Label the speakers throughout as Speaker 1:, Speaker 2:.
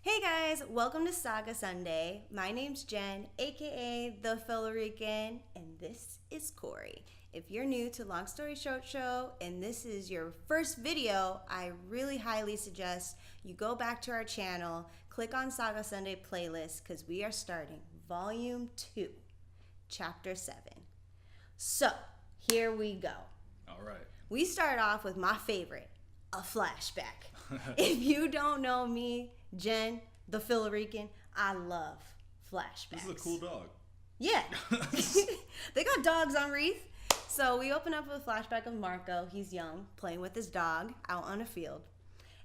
Speaker 1: Hey guys, welcome to Saga Sunday. My name's Jen, aka the Philarican, and this is Corey. If you're new to Long Story Short Show and this is your first video, I really highly suggest you go back to our channel, click on Saga Sunday playlist because we are starting Volume 2, Chapter 7. So, here we go.
Speaker 2: All right.
Speaker 1: We start off with my favorite, a flashback. If you don't know me, Jen, the Philarican, I love flashbacks.
Speaker 2: This is a cool dog.
Speaker 1: Yeah. They got dogs on Wreath. So we open up with a flashback of Marco. He's young, playing with his dog out on a field.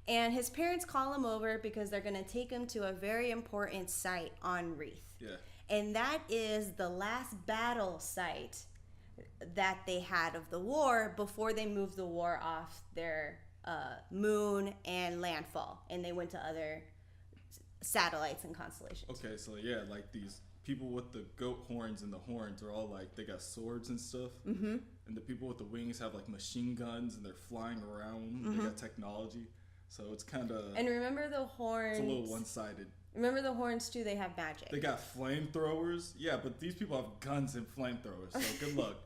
Speaker 1: And his parents call him over because they're going to take him to a very important site on Wreath.
Speaker 2: Yeah.
Speaker 1: And that is the last battle site that they had of the war before they moved the war off their moon and landfall. And they went to other satellites and constellations.
Speaker 2: Okay, so yeah, like these people with the goat horns and the horns are all like, they got swords and stuff. Mm-hmm. And the people with the wings have like machine guns and they're flying around. Mm-hmm. They got technology. So it's kind of...
Speaker 1: And remember the horns...
Speaker 2: It's a little one-sided.
Speaker 1: Remember the horns too, they have magic.
Speaker 2: They got flamethrowers. Yeah, but these people have guns and flamethrowers, so good luck.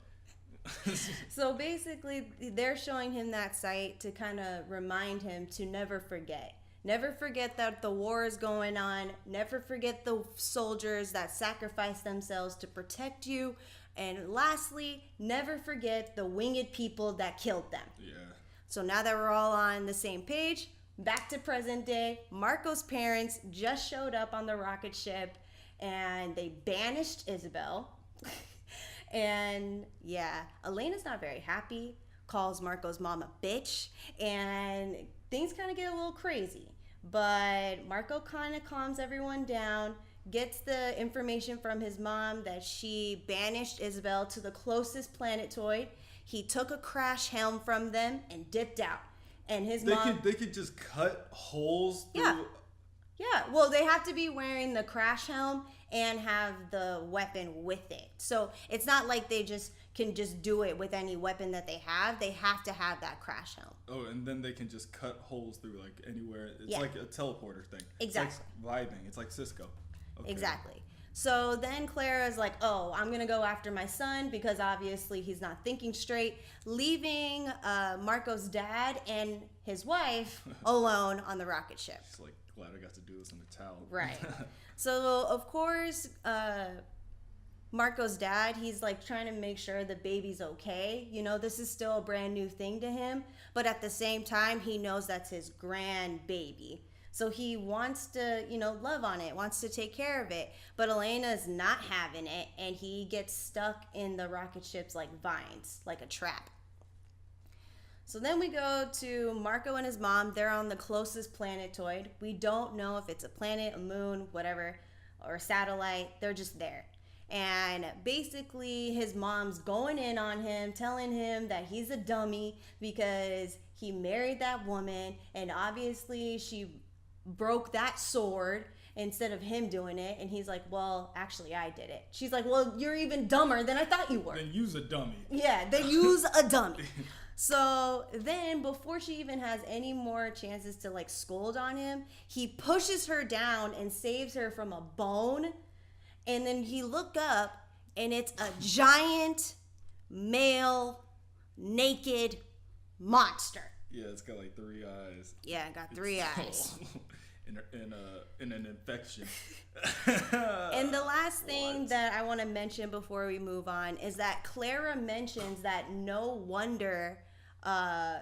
Speaker 1: So basically, they're showing him that site to kind of remind him to never forget. Never forget that the war is going on. Never forget the soldiers that sacrificed themselves to protect you. And lastly, never forget the winged people that killed them.
Speaker 2: Yeah.
Speaker 1: So now that we're all on the same page, back to present day. Marco's parents just showed up on the rocket ship and they banished Isabel. And yeah, Elena's not very happy, calls Marco's mom a bitch, and things kind of get a little crazy. But Marco kind of calms everyone down, gets the information from his mom that she banished Isabel to the closest planetoid. He took a crash helm from them and dipped out. And his mom...
Speaker 2: They could just cut holes through...
Speaker 1: Yeah, well, they have to be wearing the crash helm and have the weapon with it. So it's not like they can just do it with any weapon that they have. They have to have that crash helm.
Speaker 2: Oh, and then they can just cut holes through like anywhere. It's like a teleporter thing.
Speaker 1: Exactly.
Speaker 2: It's like vibing. It's like Cisco. Okay.
Speaker 1: Exactly. So then Clara's like, oh, I'm going to go after my son because obviously he's not thinking straight, leaving Marco's dad and his wife alone on the rocket ship.
Speaker 2: She's like, glad I got to do this in the towel.
Speaker 1: Right. So, of course, Marco's dad, he's like trying to make sure the baby's okay. You know, this is still a brand new thing to him. But at the same time, he knows that's his grandbaby. So he wants to, love on it, wants to take care of it. But Elena's not having it, and he gets stuck in the rocket ship's like vines, like a trap. So then we go to Marco and his mom. They're on the closest planetoid. We don't know if it's a planet, a moon, whatever, or a satellite. They're just there. And basically his mom's going in on him, telling him that he's a dummy because he married that woman, and obviously she broke that sword instead of him doing it. And he's like, well, actually I did it. She's like, well, you're even dumber than I thought you were.
Speaker 2: Then use a dummy.
Speaker 1: Yeah, then use a dummy. So then before she even has any more chances to like scold on him, he pushes her down and saves her from a bone. And then he look up and it's a giant male naked monster.
Speaker 2: Yeah, it's got like 3 eyes.
Speaker 1: Yeah, it got 3 eyes.
Speaker 2: in an infection.
Speaker 1: And the last thing that I want to mention before we move on is that Clara mentions that no wonder,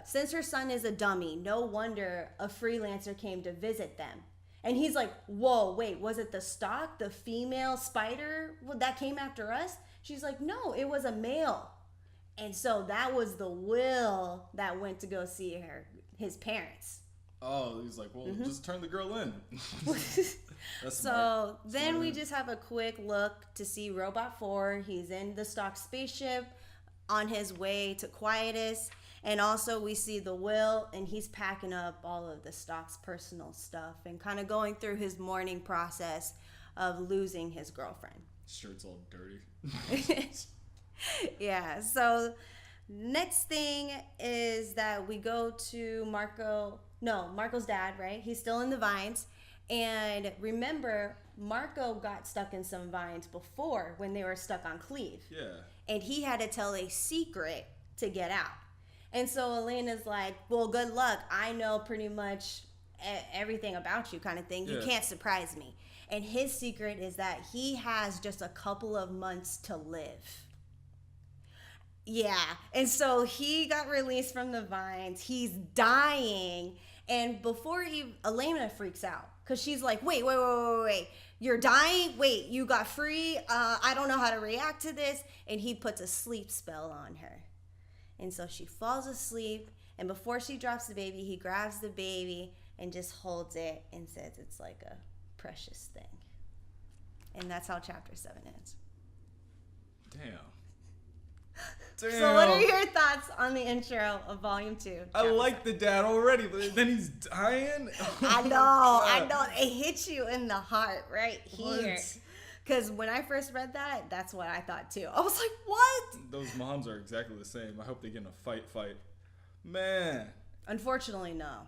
Speaker 1: since her son is a dummy, no wonder a freelancer came to visit them. And he's like, whoa, wait, was it the stalk, the female spider that came after us? She's like, no, it was a male. And so that was the Will that went to go see his parents.
Speaker 2: Oh, he's like, well, just turn the girl in. That's
Speaker 1: so then we just have a quick look to see Robot 4. He's in the stock spaceship on his way to Quietus. And also we see the Will, and he's packing up all of the stock's personal stuff and kind of going through his mourning process of losing his girlfriend.
Speaker 2: Shirt's all dirty.
Speaker 1: Yeah, so next thing is that we go to Marco's dad, right? He's still in the vines, And remember, Marco got stuck in some vines before when they were stuck on Cleve.
Speaker 2: Yeah.
Speaker 1: And he had to tell a secret to get out. And so Elena's like, well, good luck. I know pretty much everything about you, kind of thing. You can't surprise me. And his secret is that he has just a couple of months to live. Yeah. And so he got released from the vines. He's dying. And before Elena freaks out because she's like, wait. You're dying? Wait, you got free? I don't know how to react to this. And he puts a sleep spell on her. And so she falls asleep. And before she drops the baby, he grabs the baby and just holds it and says it's like a precious thing. And that's how chapter 7 ends.
Speaker 2: Damn.
Speaker 1: So what are your thoughts on the intro of volume 2?
Speaker 2: I like the dad already, but then he's dying.
Speaker 1: I know. It hits you in the heart right here. Because when I first read that, that's what I thought too. I was like, what?
Speaker 2: Those moms are exactly the same. I hope they get in a fight. Man.
Speaker 1: Unfortunately, no.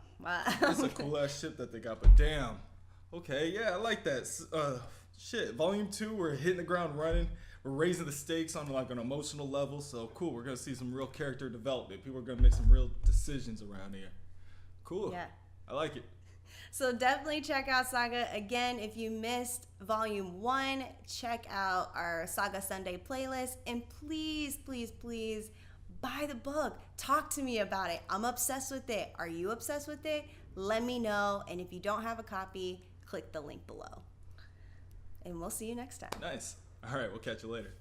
Speaker 2: It's a cool ass ship that they got, but damn. Okay, yeah, I like that. Shit, volume 2, we're hitting the ground running. We're raising the stakes on like an emotional level. So cool, we're gonna see some real character development. People are gonna make some real decisions around here. Cool. Yeah. I like it.
Speaker 1: So definitely check out Saga. Again, if you missed volume 1, check out our Saga Sunday playlist. And please buy the book. Talk to me about it. I'm obsessed with it. Are you obsessed with it? Let me know. And if you don't have a copy, click the link below. And we'll see you next time.
Speaker 2: Nice. All right, we'll catch you later.